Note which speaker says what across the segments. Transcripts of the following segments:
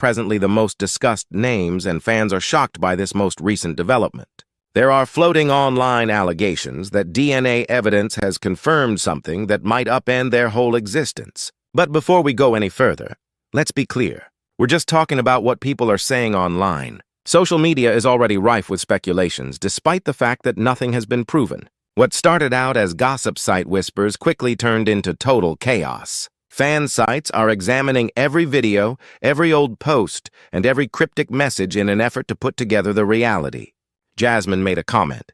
Speaker 1: presently the most discussed names, and fans are shocked by this most recent development. There are floating online allegations that DNA evidence has confirmed something that might upend their whole existence. But before we go any further, let's be clear. We're just talking about what people are saying online. Social media is already rife with speculations, despite the fact that nothing has been proven. What started out as gossip site whispers quickly turned into total chaos. Fan sites are examining every video, every old post, and every cryptic message in an effort to put together the reality. Jasmine made a comment,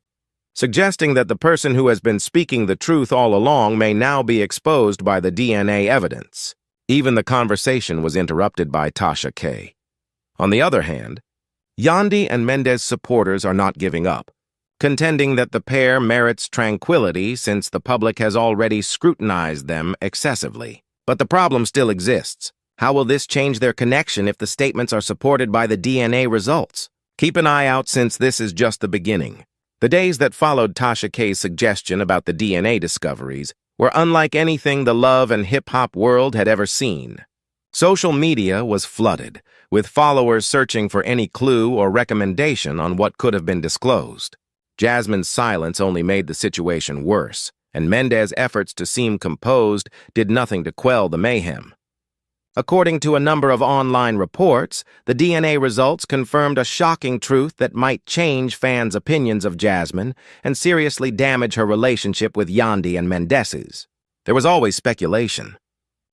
Speaker 1: suggesting that the person who has been speaking the truth all along may now be exposed by the DNA evidence. Even the conversation was interrupted by Tasha K. On the other hand, Yandy and Mendeecees supporters are not giving up, contending that the pair merits tranquility since the public has already scrutinized them excessively. But the problem still exists. How will this change their connection if the statements are supported by the DNA results? Keep an eye out since this is just the beginning. The days that followed Tasha K's suggestion about the DNA discoveries were unlike anything the love and hip-hop world had ever seen. Social media was flooded, with followers searching for any clue or recommendation on what could have been disclosed. Jasmine's silence only made the situation worse, and Mendeecees' efforts to seem composed did nothing to quell the mayhem. According to a number of online reports, the DNA results confirmed a shocking truth that might change fans' opinions of Jasmine and seriously damage her relationship with Yandy and Mendeecees. There was always speculation.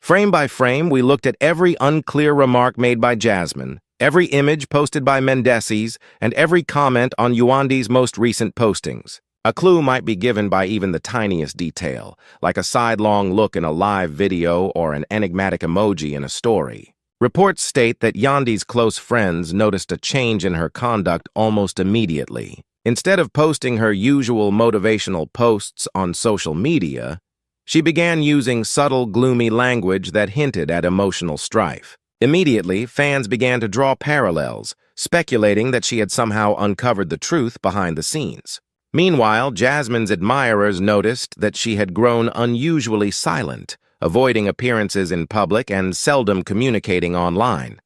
Speaker 1: Frame by frame, we looked at every unclear remark made by Jasmine, every image posted by Mendeecees, and every comment on Yandy's most recent postings. A clue might be given by even the tiniest detail, like a sidelong look in a live video or an enigmatic emoji in a story. Reports state that Yandy's close friends noticed a change in her conduct almost immediately. Instead of posting her usual motivational posts on social media, she began using subtle, gloomy language that hinted at emotional strife. Immediately, fans began to draw parallels, speculating that she had somehow uncovered the truth behind the scenes. Meanwhile, Jasmine's admirers noticed that she had grown unusually silent, avoiding appearances in public and seldom communicating online.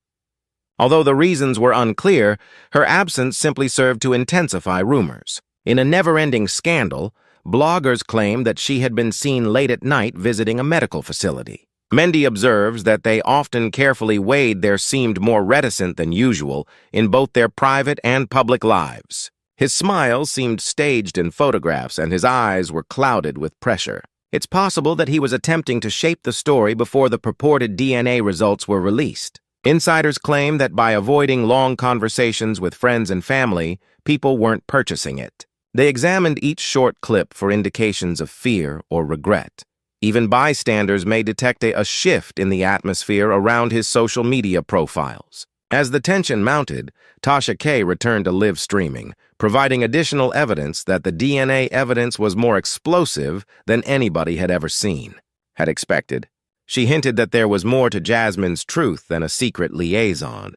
Speaker 1: Although the reasons were unclear, her absence simply served to intensify rumors. In a never-ending scandal, bloggers claimed that she had been seen late at night visiting a medical facility. Mendy observes that they often carefully weighed their seemed more reticent than usual in both their private and public lives. His smile seemed staged in photographs, and his eyes were clouded with pressure. It's possible that he was attempting to shape the story before the purported DNA results were released. Insiders claim that by avoiding long conversations with friends and family, people weren't purchasing it. They examined each short clip for indications of fear or regret. Even bystanders may detect a shift in the atmosphere around his social media profiles. As the tension mounted, Tasha K returned to live streaming, providing additional evidence that the DNA evidence was more explosive than anybody had ever seen. Had expected. She hinted that there was more to Jasmine's truth than a secret liaison.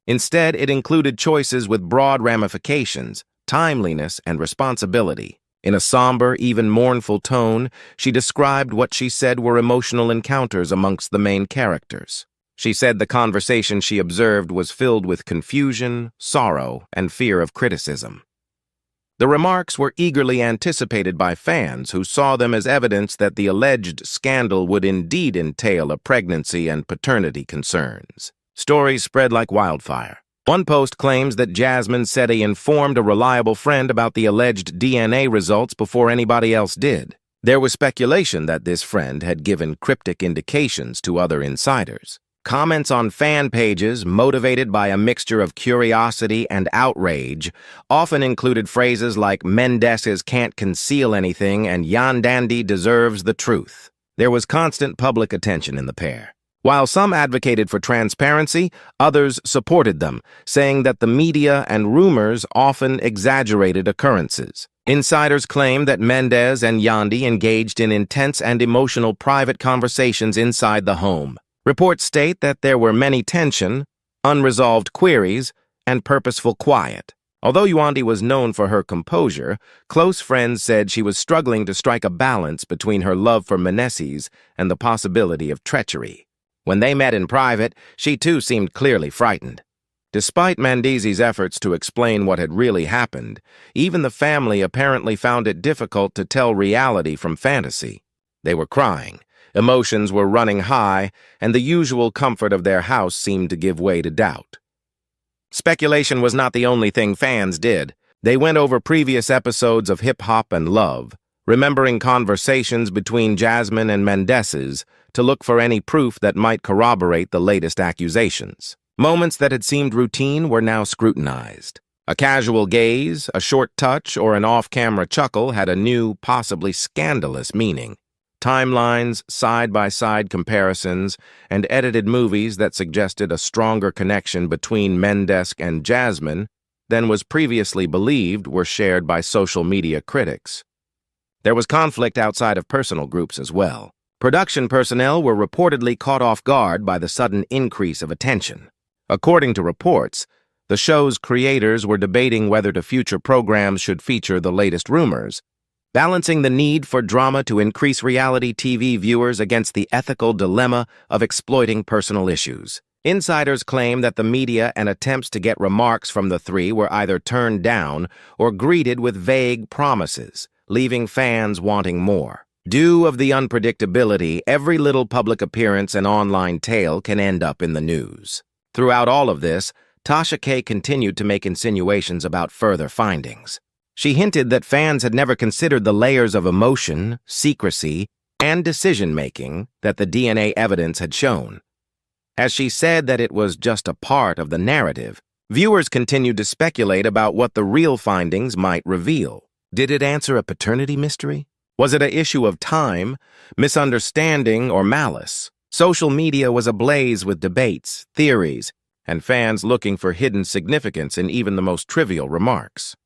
Speaker 1: Instead, it included choices with broad ramifications, timeliness, and responsibility. In a somber, even mournful tone, she described what she said were emotional encounters amongst the main characters. She said the conversation she observed was filled with confusion, sorrow, and fear of criticism. The remarks were eagerly anticipated by fans who saw them as evidence that the alleged scandal would indeed entail a pregnancy and paternity concerns. Stories spread like wildfire. One post claims that Jasmine said he informed a reliable friend about the alleged DNA results before anybody else did. There was speculation that this friend had given cryptic indications to other insiders. Comments on fan pages, motivated by a mixture of curiosity and outrage, often included phrases like "Mendeecees can't conceal anything" and "Yandy deserves the truth." There was constant public attention in the pair. While some advocated for transparency, others supported them, saying that the media and rumors often exaggerated occurrences. Insiders claimed that Mendeecees and Yandy engaged in intense and emotional private conversations inside the home. Reports state that there were many tension, unresolved queries, and purposeful quiet. Although Yandy was known for her composure, close friends said she was struggling to strike a balance between her love for Mendeecees and the possibility of treachery. When they met in private, she too seemed clearly frightened. Despite Mendeecees' efforts to explain what had really happened, even the family apparently found it difficult to tell reality from fantasy. They were crying, emotions were running high, and the usual comfort of their house seemed to give way to doubt. Speculation was not the only thing fans did. They went over previous episodes of Hip Hop and Love, remembering conversations between Jasmine and Mendeecees to look for any proof that might corroborate the latest accusations. Moments that had seemed routine were now scrutinized. A casual gaze, a short touch, or an off-camera chuckle had a new, possibly scandalous meaning. Timelines, side-by-side comparisons, and edited movies that suggested a stronger connection between Mendeecees and Jasmine than was previously believed were shared by social media critics. There was conflict outside of personal groups as well. Production personnel were reportedly caught off guard by the sudden increase of attention. According to reports, the show's creators were debating whether future programs should feature the latest rumors, balancing the need for drama to increase reality TV viewers against the ethical dilemma of exploiting personal issues. Insiders claim that the media and attempts to get remarks from the three were either turned down or greeted with vague promises, leaving fans wanting more. Due of the unpredictability, every little public appearance and online tale can end up in the news. Throughout all of this, Tasha K continued to make insinuations about further findings. She hinted that fans had never considered the layers of emotion, secrecy, and decision-making that the DNA evidence had shown. As she said that it was just a part of the narrative, viewers continued to speculate about what the real findings might reveal. Did it answer a paternity mystery? Was it an issue of time, misunderstanding, or malice? Social media was ablaze with debates, theories, and fans looking for hidden significance in even the most trivial remarks.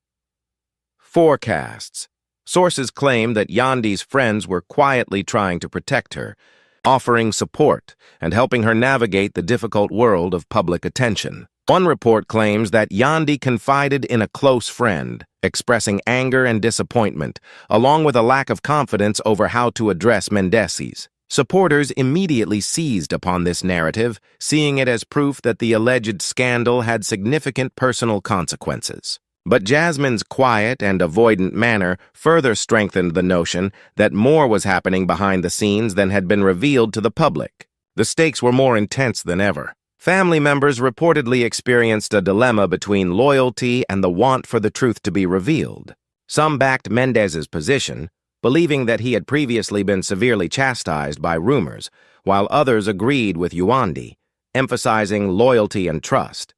Speaker 1: Forecasts. Sources claim that Yandy's friends were quietly trying to protect her, offering support and helping her navigate the difficult world of public attention. One report claims that Yandy confided in a close friend, expressing anger and disappointment, along with a lack of confidence over how to address Mendeecees. Supporters immediately seized upon this narrative, seeing it as proof that the alleged scandal had significant personal consequences. But Jasmine's quiet and avoidant manner further strengthened the notion that more was happening behind the scenes than had been revealed to the public. The stakes were more intense than ever. Family members reportedly experienced a dilemma between loyalty and the want for the truth to be revealed. Some backed Mendeecees' position, believing that he had previously been severely chastised by rumors, while others agreed with Yandy, emphasizing loyalty and trust.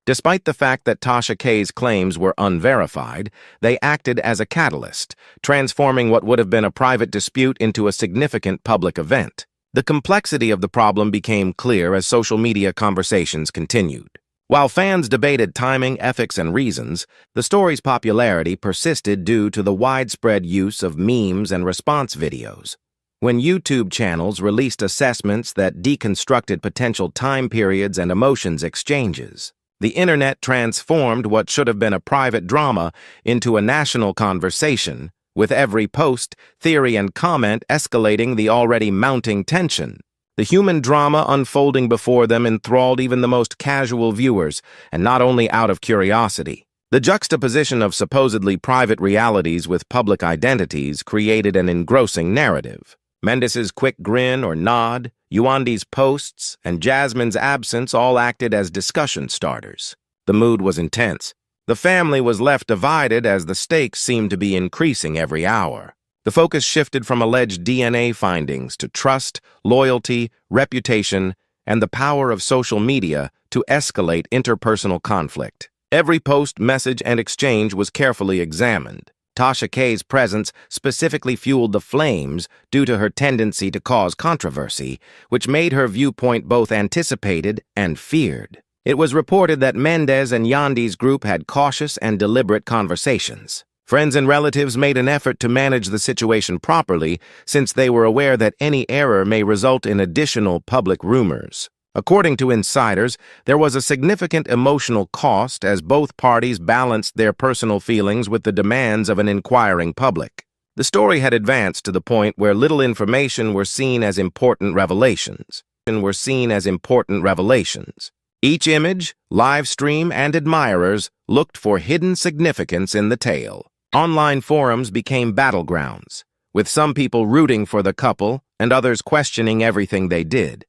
Speaker 1: Despite the fact that Tasha K's claims were unverified, they acted as a catalyst, transforming what would have been a private dispute into a significant public event. The complexity of the problem became clear as social media conversations continued. While fans debated timing, ethics, and reasons, the story's popularity persisted due to the widespread use of memes and response videos. When YouTube channels released assessments that deconstructed potential time periods and emotions exchanges, the internet transformed what should have been a private drama into a national conversation, with every post, theory, and comment escalating the already mounting tension. The human drama unfolding before them enthralled even the most casual viewers, and not only out of curiosity. The juxtaposition of supposedly private realities with public identities created an engrossing narrative. Mendeecees' quick grin or nod, Yandy's posts, and Jasmine's absence all acted as discussion starters. The mood was intense. The family was left divided as the stakes seemed to be increasing every hour. The focus shifted from alleged DNA findings to trust, loyalty, reputation, and the power of social media to escalate interpersonal conflict. Every post, message, and exchange was carefully examined. Tasha K's presence specifically fueled the flames due to her tendency to cause controversy, which made her viewpoint both anticipated and feared. It was reported that Mendeecees and Yandy's group had cautious and deliberate conversations. Friends and relatives made an effort to manage the situation properly, since they were aware that any error may result in additional public rumors. According to insiders, there was a significant emotional cost as both parties balanced their personal feelings with the demands of an inquiring public. The story had advanced to the point where little information were seen as important revelations. were seen as important revelations. Each image, live stream, and admirers looked for hidden significance in the tale. Online forums became battlegrounds, with some people rooting for the couple and others questioning everything they did.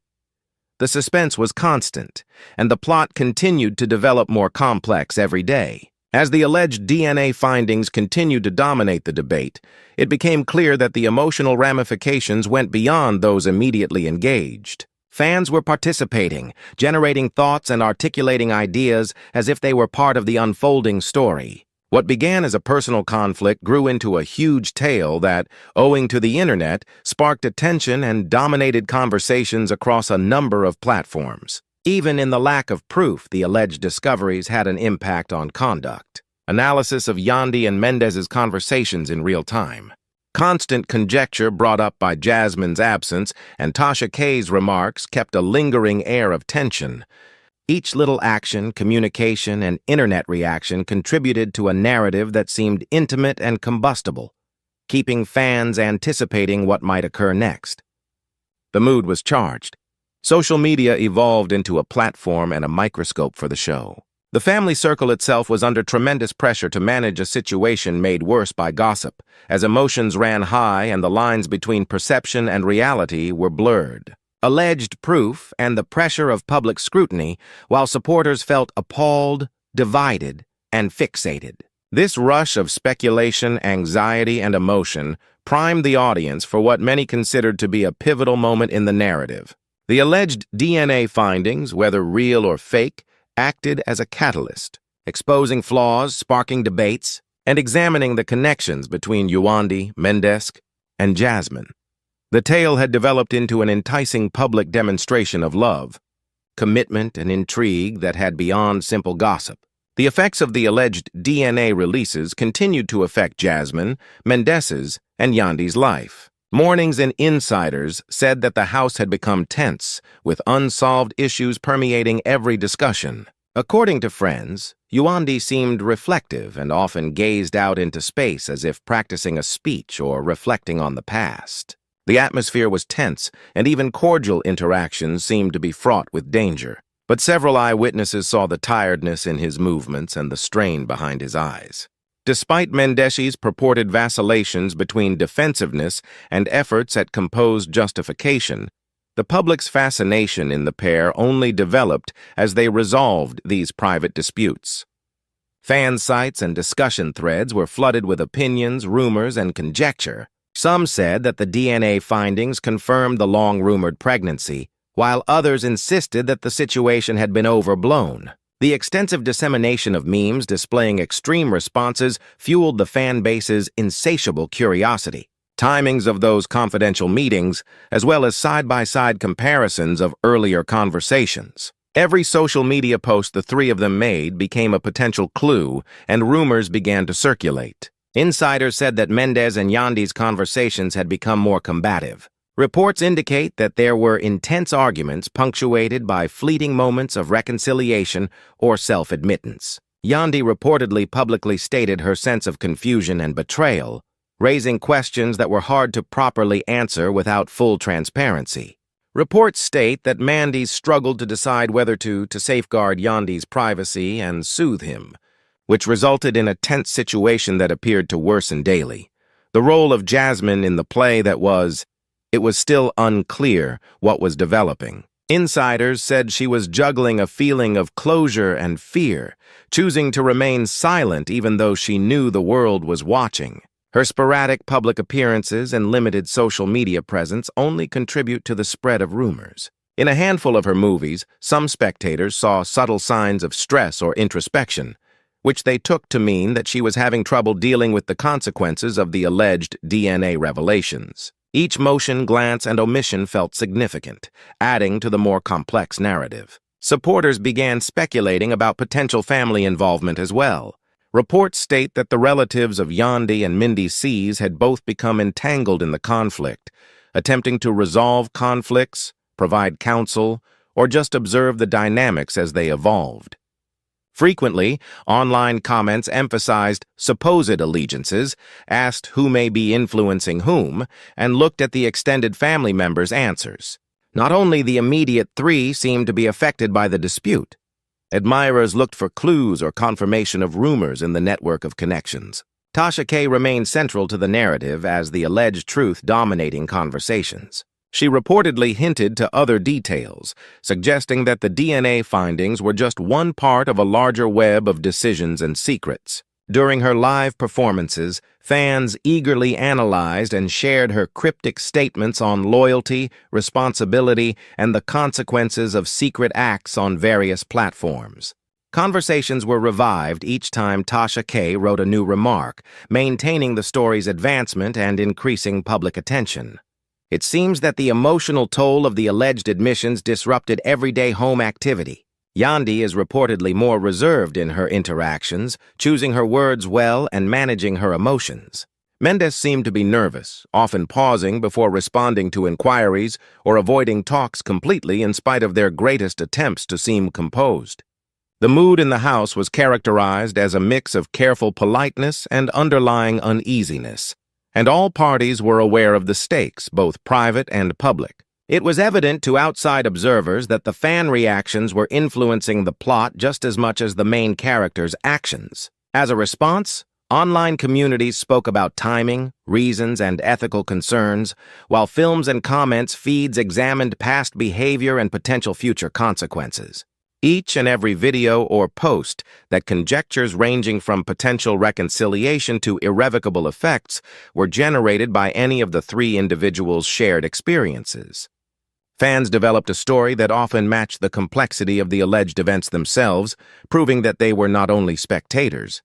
Speaker 1: The suspense was constant, and the plot continued to develop more complex every day. As the alleged DNA findings continued to dominate the debate, it became clear that the emotional ramifications went beyond those immediately engaged. Fans were participating, generating thoughts and articulating ideas as if they were part of the unfolding story. What began as a personal conflict grew into a huge tale that, owing to the internet, sparked attention and dominated conversations across a number of platforms. Even in the lack of proof, the alleged discoveries had an impact on conduct. Analysis of Yandy and Mendeecees' conversations in real time. Constant conjecture brought up by Jasmine's absence and Tasha K's remarks kept a lingering air of tension. Each little action, communication, and internet reaction contributed to a narrative that seemed intimate and combustible, keeping fans anticipating what might occur next. The mood was charged. Social media evolved into a platform and a microscope for the show. The family circle itself was under tremendous pressure to manage a situation made worse by gossip, as emotions ran high and the lines between perception and reality were blurred. Alleged proof and the pressure of public scrutiny, while supporters felt appalled, divided, and fixated. This rush of speculation, anxiety, and emotion primed the audience for what many considered to be a pivotal moment in the narrative. The alleged DNA findings, whether real or fake, acted as a catalyst, exposing flaws, sparking debates, and examining the connections between Yandy Mendeecees and Jasmine. The tale had developed into an enticing public demonstration of love, commitment, and intrigue that had beyond simple gossip. The effects of the alleged DNA releases continued to affect Jasmine, Mendeecees, and Yandy's life. Mornings and insiders said that the house had become tense, with unsolved issues permeating every discussion. According to friends, Yandy seemed reflective and often gazed out into space as if practicing a speech or reflecting on the past. The atmosphere was tense, and even cordial interactions seemed to be fraught with danger. But several eyewitnesses saw the tiredness in his movements and the strain behind his eyes. Despite Mendeecees' purported vacillations between defensiveness and efforts at composed justification, the public's fascination in the pair only developed as they resolved these private disputes. Fan sites and discussion threads were flooded with opinions, rumors, and conjecture. Some said that the DNA findings confirmed the long-rumored pregnancy, while others insisted that the situation had been overblown. The extensive dissemination of memes displaying extreme responses fueled the fan base's insatiable curiosity. Timings of those confidential meetings, as well as side-by-side comparisons of earlier conversations. Every social media post the three of them made became a potential clue, and rumors began to circulate. Insiders said that Mendeecees and Yandy's conversations had become more combative. Reports indicate that there were intense arguments punctuated by fleeting moments of reconciliation or self-admittance. Yandy reportedly publicly stated her sense of confusion and betrayal, raising questions that were hard to properly answer without full transparency. Reports state that Mendeecees struggled to decide whether to safeguard Yandy's privacy and soothe him, which resulted in a tense situation that appeared to worsen daily. The role of Jasmine in the play it was still unclear what was developing. Insiders said she was juggling a feeling of closure and fear, choosing to remain silent even though she knew the world was watching. Her sporadic public appearances and limited social media presence only contribute to the spread of rumors. In a handful of her movies, some spectators saw subtle signs of stress or introspection, which they took to mean that she was having trouble dealing with the consequences of the alleged DNA revelations. Each motion, glance, and omission felt significant, adding to the more complex narrative. Supporters began speculating about potential family involvement as well. Reports state that the relatives of Yandy and Mendeecees had both become entangled in the conflict, attempting to resolve conflicts, provide counsel, or just observe the dynamics as they evolved. Frequently, online comments emphasized supposed allegiances, asked who may be influencing whom, and looked at the extended family members' answers. Not only the immediate three seemed to be affected by the dispute. Admirers looked for clues or confirmation of rumors in the network of connections. Tasha K remained central to the narrative as the alleged truth dominating conversations. She reportedly hinted to other details, suggesting that the DNA findings were just one part of a larger web of decisions and secrets. During her live performances, fans eagerly analyzed and shared her cryptic statements on loyalty, responsibility, and the consequences of secret acts on various platforms. Conversations were revived each time Tasha K wrote a new remark, maintaining the story's advancement and increasing public attention. It seems that the emotional toll of the alleged admissions disrupted everyday home activity. Yandy is reportedly more reserved in her interactions, choosing her words well and managing her emotions. Mendeecees seemed to be nervous, often pausing before responding to inquiries or avoiding talks completely in spite of their greatest attempts to seem composed. The mood in the house was characterized as a mix of careful politeness and underlying uneasiness, and all parties were aware of the stakes, both private and public. It was evident to outside observers that the fan reactions were influencing the plot just as much as the main character's actions. As a response, online communities spoke about timing, reasons, and ethical concerns, while films and comments feeds examined past behavior and potential future consequences. Each and every video or post that conjectures ranging from potential reconciliation to irrevocable effects were generated by any of the three individuals' shared experiences. Fans developed a story that often matched the complexity of the alleged events themselves, proving that they were not only spectators.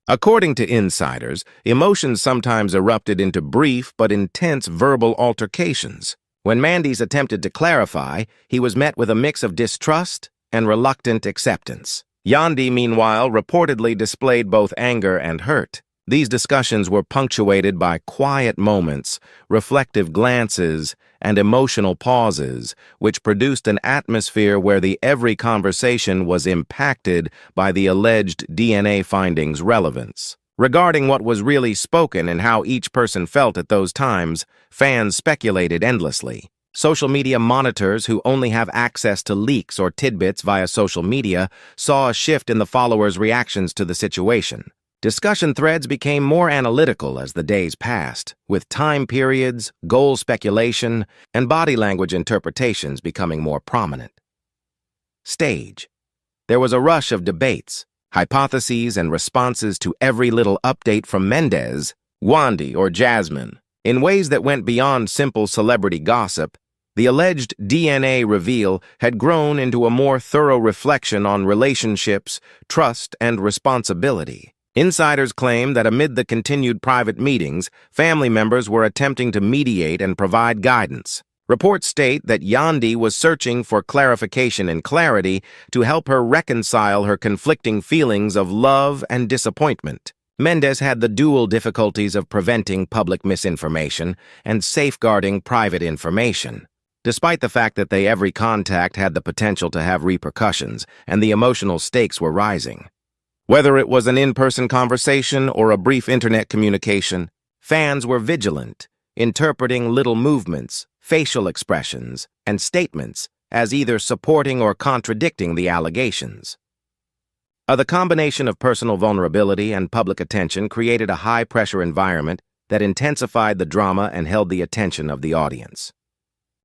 Speaker 1: According to insiders, emotions sometimes erupted into brief but intense verbal altercations. When Mendeecees attempted to clarify, he was met with a mix of distrust and reluctant acceptance. Yandy, meanwhile, reportedly displayed both anger and hurt. These discussions were punctuated by quiet moments, reflective glances, and emotional pauses, which produced an atmosphere where every conversation was impacted by the alleged DNA findings' relevance. Regarding what was really spoken and how each person felt at those times, fans speculated endlessly. Social media monitors who only have access to leaks or tidbits via social media saw a shift in the followers' reactions to the situation. Discussion threads became more analytical as the days passed, with time periods, goal speculation, and body language interpretations becoming more prominent. Stage. There was a rush of debates, hypotheses, and responses to every little update from Mendeecees, Yandy, or Jasmine. In ways that went beyond simple celebrity gossip, the alleged DNA reveal had grown into a more thorough reflection on relationships, trust, and responsibility. Insiders claim that amid the continued private meetings, family members were attempting to mediate and provide guidance. Reports state that Yandy was searching for clarification and clarity to help her reconcile her conflicting feelings of love and disappointment. Mendeecees had the dual difficulties of preventing public misinformation and safeguarding private information. Despite the fact that every contact had the potential to have repercussions and the emotional stakes were rising. Whether it was an in-person conversation or a brief internet communication, fans were vigilant, interpreting little movements, facial expressions, and statements as either supporting or contradicting the allegations. The combination of personal vulnerability and public attention created a high-pressure environment that intensified the drama and held the attention of the audience.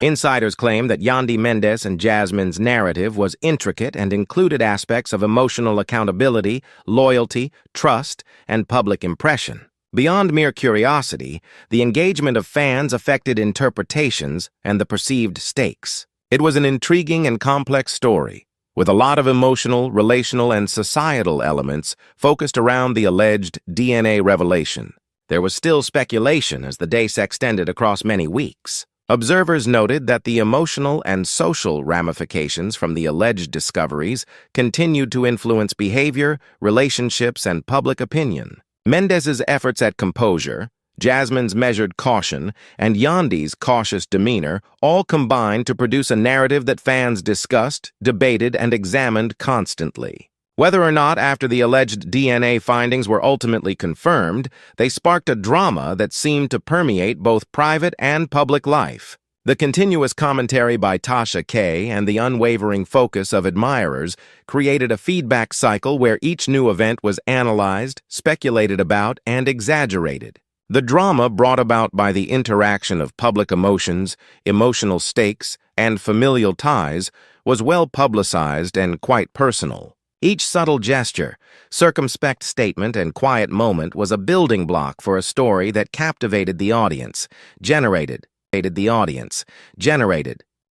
Speaker 1: Insiders claim that Yandy Mendeecees and Jasmine's narrative was intricate and included aspects of emotional accountability, loyalty, trust, and public impression. Beyond mere curiosity, the engagement of fans affected interpretations and the perceived stakes. It was an intriguing and complex story, with a lot of emotional, relational, and societal elements focused around the alleged DNA revelation. There was still speculation as the days extended across many weeks. Observers noted that the emotional and social ramifications from the alleged discoveries continued to influence behavior, relationships, and public opinion. Mendeecees' efforts at composure, Jasmine's measured caution, and Yandy's cautious demeanor all combined to produce a narrative that fans discussed, debated, and examined constantly. Whether or not after the alleged DNA findings were ultimately confirmed, they sparked a drama that seemed to permeate both private and public life. The continuous commentary by Tasha K and the unwavering focus of admirers created a feedback cycle where each new event was analyzed, speculated about, and exaggerated. The drama brought about by the interaction of public emotions, emotional stakes, and familial ties was well publicized and quite personal. Each subtle gesture, circumspect statement, and quiet moment was a building block for a story that captivated the audience, generated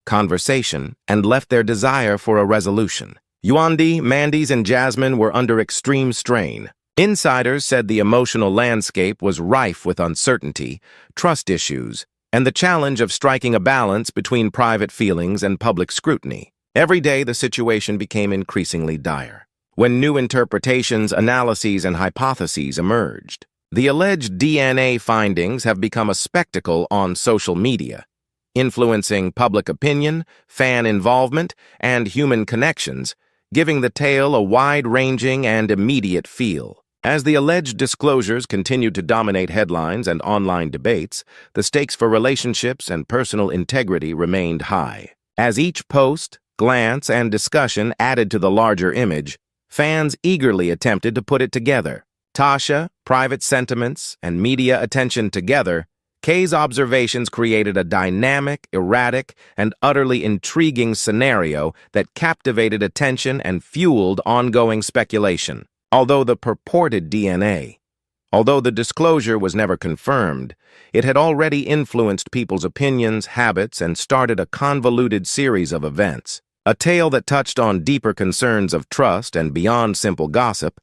Speaker 1: conversation, and left their desire for a resolution. Yandy, Mendeecees, and Jasmine were under extreme strain. Insiders said the emotional landscape was rife with uncertainty, trust issues, and the challenge of striking a balance between private feelings and public scrutiny. Every day, the situation became increasingly dire. When new interpretations, analyses, and hypotheses emerged, the alleged DNA findings have become a spectacle on social media, influencing public opinion, fan involvement, and human connections, giving the tale a wide-ranging and immediate feel. As the alleged disclosures continued to dominate headlines and online debates, the stakes for relationships and personal integrity remained high. As each post, glance, and discussion added to the larger image, fans eagerly attempted to put it together. Tasha, private sentiments, and media attention together, Kay's observations created a dynamic, erratic, and utterly intriguing scenario that captivated attention and fueled ongoing speculation. Although the disclosure was never confirmed, it had already influenced people's opinions, habits, and started a convoluted series of events. A tale that touched on deeper concerns of trust and beyond simple gossip,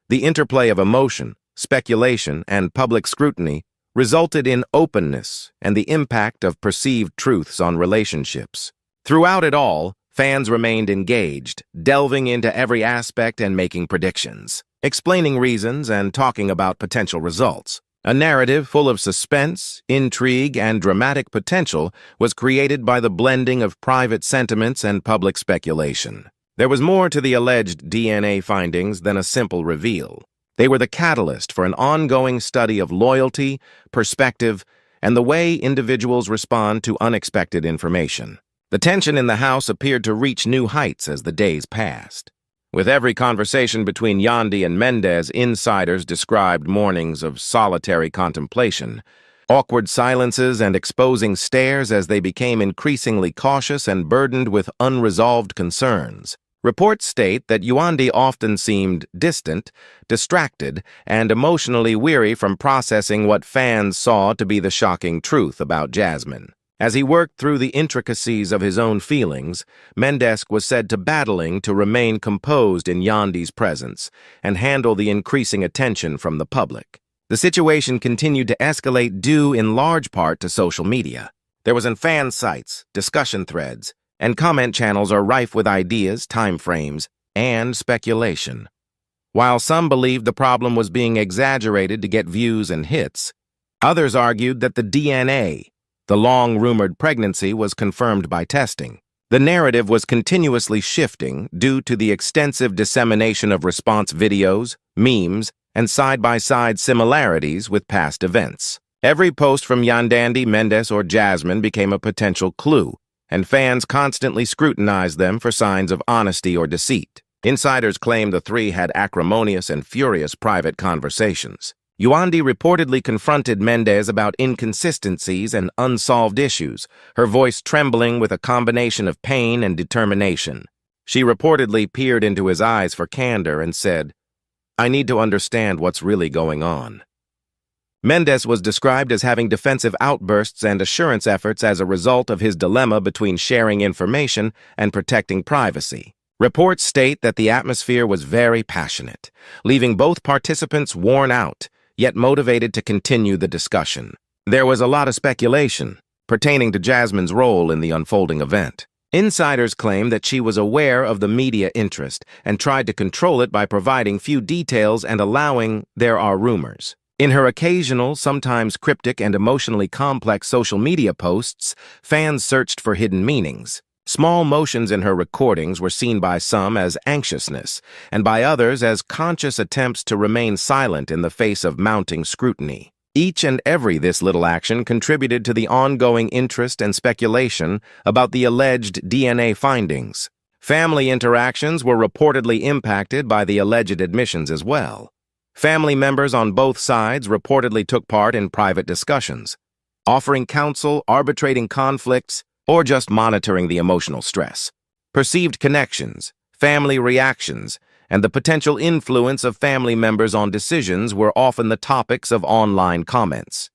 Speaker 1: the interplay of emotion, speculation, and public scrutiny resulted in openness and the impact of perceived truths on relationships. Throughout it all, fans remained engaged, delving into every aspect and making predictions, explaining reasons and talking about potential results. A narrative full of suspense, intrigue, and dramatic potential was created by the blending of private sentiments and public speculation. There was more to the alleged DNA findings than a simple reveal. They were the catalyst for an ongoing study of loyalty, perspective, and the way individuals respond to unexpected information. The tension in the house appeared to reach new heights as the days passed. With every conversation between Yandy and Mendeecees, insiders described mornings of solitary contemplation, awkward silences and exposing stares as they became increasingly cautious and burdened with unresolved concerns. Reports state that Yandy often seemed distant, distracted, and emotionally weary from processing what fans saw to be the shocking truth about Jasmine. As he worked through the intricacies of his own feelings, Mendeecees was said to battling to remain composed in Yandy's presence and handle the increasing attention from the public. The situation continued to escalate due in large part to social media. There was in fan sites, discussion threads, and comment channels are rife with ideas, time frames, and speculation. While some believed the problem was being exaggerated to get views and hits, others argued that the DNA, the long-rumored pregnancy, was confirmed by testing. The narrative was continuously shifting due to the extensive dissemination of response videos, memes, and side-by-side similarities with past events. Every post from Yandy Mendeecees or Jasmine became a potential clue, and fans constantly scrutinized them for signs of honesty or deceit. Insiders claimed the three had acrimonious and furious private conversations. Yandy reportedly confronted Mendeecees about inconsistencies and unsolved issues, her voice trembling with a combination of pain and determination. She reportedly peered into his eyes for candor and said, "I need to understand what's really going on." Mendeecees was described as having defensive outbursts and assurance efforts as a result of his dilemma between sharing information and protecting privacy. Reports state that the atmosphere was very passionate, leaving both participants worn out, yet motivated to continue the discussion. There was a lot of speculation pertaining to Jasmine's role in the unfolding event. Insiders claim that she was aware of the media interest and tried to control it by providing few details and allowing "there are rumors." In her occasional, sometimes cryptic and emotionally complex social media posts, fans searched for hidden meanings. Small motions in her recordings were seen by some as anxiousness, and by others as conscious attempts to remain silent in the face of mounting scrutiny. Each and every this little action contributed to the ongoing interest and speculation about the alleged DNA findings. Family interactions were reportedly impacted by the alleged admissions as well. Family members on both sides reportedly took part in private discussions, offering counsel, arbitrating conflicts, or just monitoring the emotional stress. Perceived connections, family reactions, and the potential influence of family members on decisions were often the topics of online comments.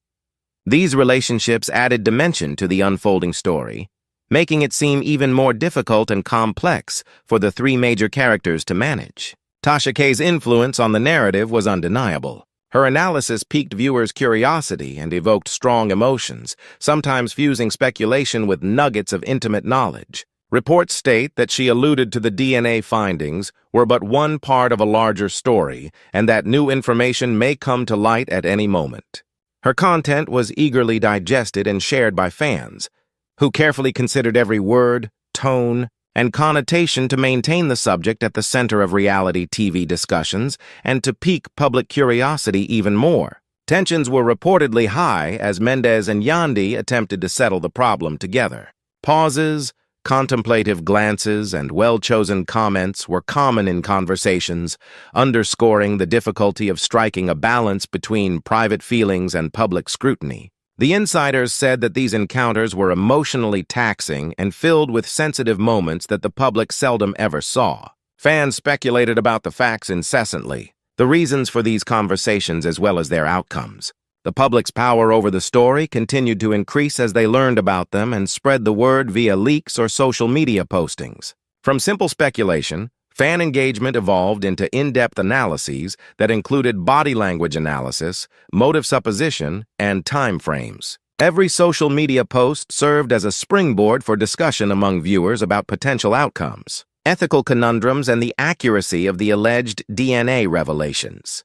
Speaker 1: These relationships added dimension to the unfolding story, making it seem even more difficult and complex for the three major characters to manage. Tasha K's influence on the narrative was undeniable. Her analysis piqued viewers' curiosity and evoked strong emotions, sometimes fusing speculation with nuggets of intimate knowledge. Reports state that she alluded to the DNA findings were but one part of a larger story and that new information may come to light at any moment. Her content was eagerly digested and shared by fans, who carefully considered every word, tone, and connotation to maintain the subject at the center of reality TV discussions and to pique public curiosity even more. Tensions were reportedly high as Mendeecees and Yandy attempted to settle the problem together. Pauses, contemplative glances, and well-chosen comments were common in conversations, underscoring the difficulty of striking a balance between private feelings and public scrutiny. The insiders said that these encounters were emotionally taxing and filled with sensitive moments that the public seldom ever saw. Fans speculated about the facts incessantly, the reasons for these conversations as well as their outcomes. The public's power over the story continued to increase as they learned about them and spread the word via leaks or social media postings. From simple speculation, fan engagement evolved into in-depth analyses that included body language analysis, motive supposition, and time frames. Every social media post served as a springboard for discussion among viewers about potential outcomes, ethical conundrums, and the accuracy of the alleged DNA revelations.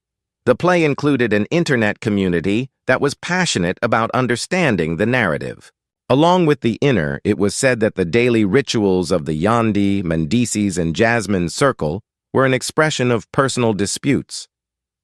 Speaker 1: The play included an internet community that was passionate about understanding the narrative. Along with the inner, it was said that the daily rituals of the Yandy, Mendeecees, and Jasmine circle were an expression of personal disputes.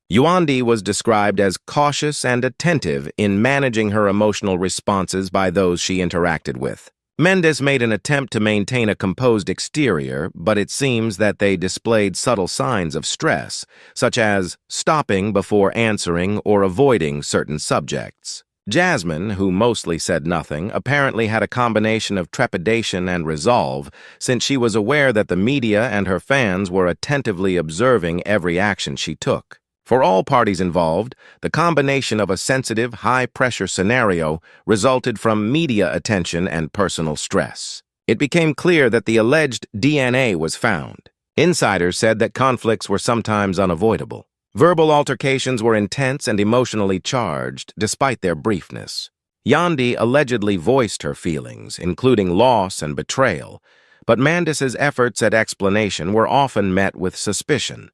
Speaker 1: Yandy was described as cautious and attentive in managing her emotional responses by those she interacted with. Mendeecees made an attempt to maintain a composed exterior, but it seems that they displayed subtle signs of stress, such as stopping before answering or avoiding certain subjects. Jasmine, who mostly said nothing, apparently had a combination of trepidation and resolve, since she was aware that the media and her fans were attentively observing every action she took. For all parties involved, the combination of a sensitive, high-pressure scenario resulted from media attention and personal stress. It became clear that the alleged DNA was found. Insiders said that conflicts were sometimes unavoidable. Verbal altercations were intense and emotionally charged, despite their briefness. Yandy allegedly voiced her feelings, including loss and betrayal, but Mendeecees' efforts at explanation were often met with suspicion.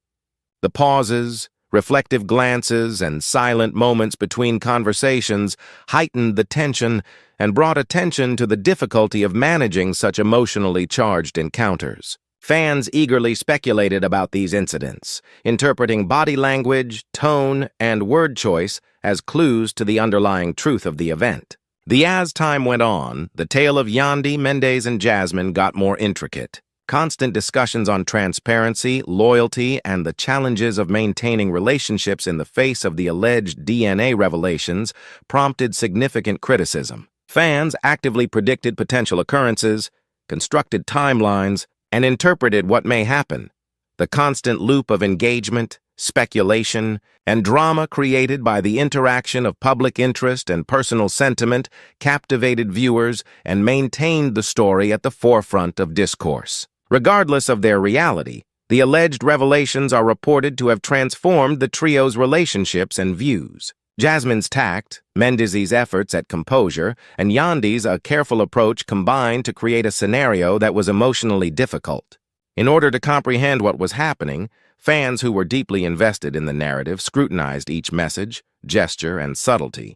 Speaker 1: The pauses, reflective glances, and silent moments between conversations heightened the tension and brought attention to the difficulty of managing such emotionally charged encounters. Fans eagerly speculated about these incidents, interpreting body language, tone, and word choice as clues to the underlying truth of the event. As time went on, the tale of Yandy, Mendeecees, and Jasmine got more intricate. Constant discussions on transparency, loyalty, and the challenges of maintaining relationships in the face of the alleged DNA revelations prompted significant criticism. Fans actively predicted potential occurrences, constructed timelines, and interpreted what may happen. The constant loop of engagement, speculation, and drama created by the interaction of public interest and personal sentiment captivated viewers and maintained the story at the forefront of discourse. Regardless of their reality, the alleged revelations are reported to have transformed the trio's relationships and views. Jasmine's tact, Mendeecees' efforts at composure, and Yandy's careful approach combined to create a scenario that was emotionally difficult. In order to comprehend what was happening, fans who were deeply invested in the narrative scrutinized each message, gesture, and subtlety.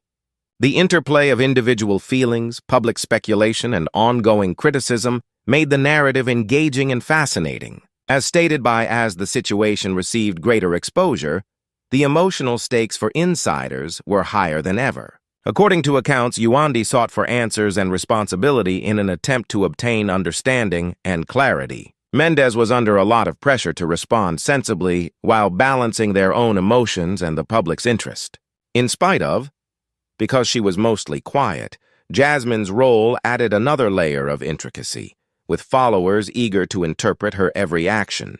Speaker 1: The interplay of individual feelings, public speculation, and ongoing criticism made the narrative engaging and fascinating. As stated by As the situation received greater exposure, the emotional stakes for insiders were higher than ever. According to accounts, Yandy sought for answers and responsibility in an attempt to obtain understanding and clarity. Mendeecees was under a lot of pressure to respond sensibly while balancing their own emotions and the public's interest. In spite of, because she was mostly quiet, Jasmine's role added another layer of intricacy, with followers eager to interpret her every action.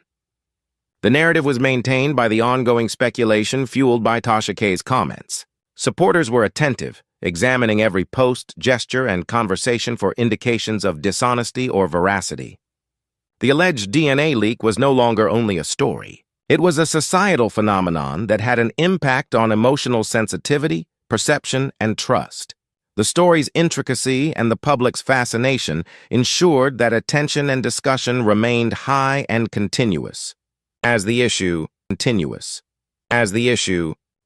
Speaker 1: The narrative was maintained by the ongoing speculation fueled by Tasha K's comments. Supporters were attentive, examining every post, gesture, and conversation for indications of dishonesty or veracity. The alleged DNA leak was no longer only a story. It was a societal phenomenon that had an impact on emotional sensitivity, perception, and trust. The story's intricacy and the public's fascination ensured that attention and discussion remained high and continuous. As the issue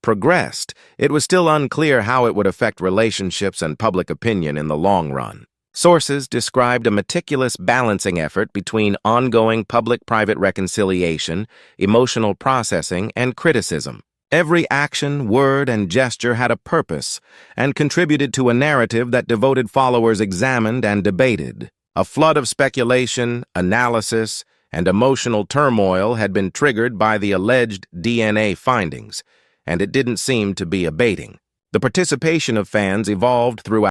Speaker 1: progressed, it was still unclear how it would affect relationships and public opinion in the long run. Sources described a meticulous balancing effort between ongoing public-private reconciliation, emotional processing, and criticism. Every action, word, and gesture had a purpose and contributed to a narrative that devoted followers examined and debated. A flood of speculation, analysis, and emotional turmoil had been triggered by the alleged DNA findings, and it didn't seem to be abating. The participation of fans evolved throughout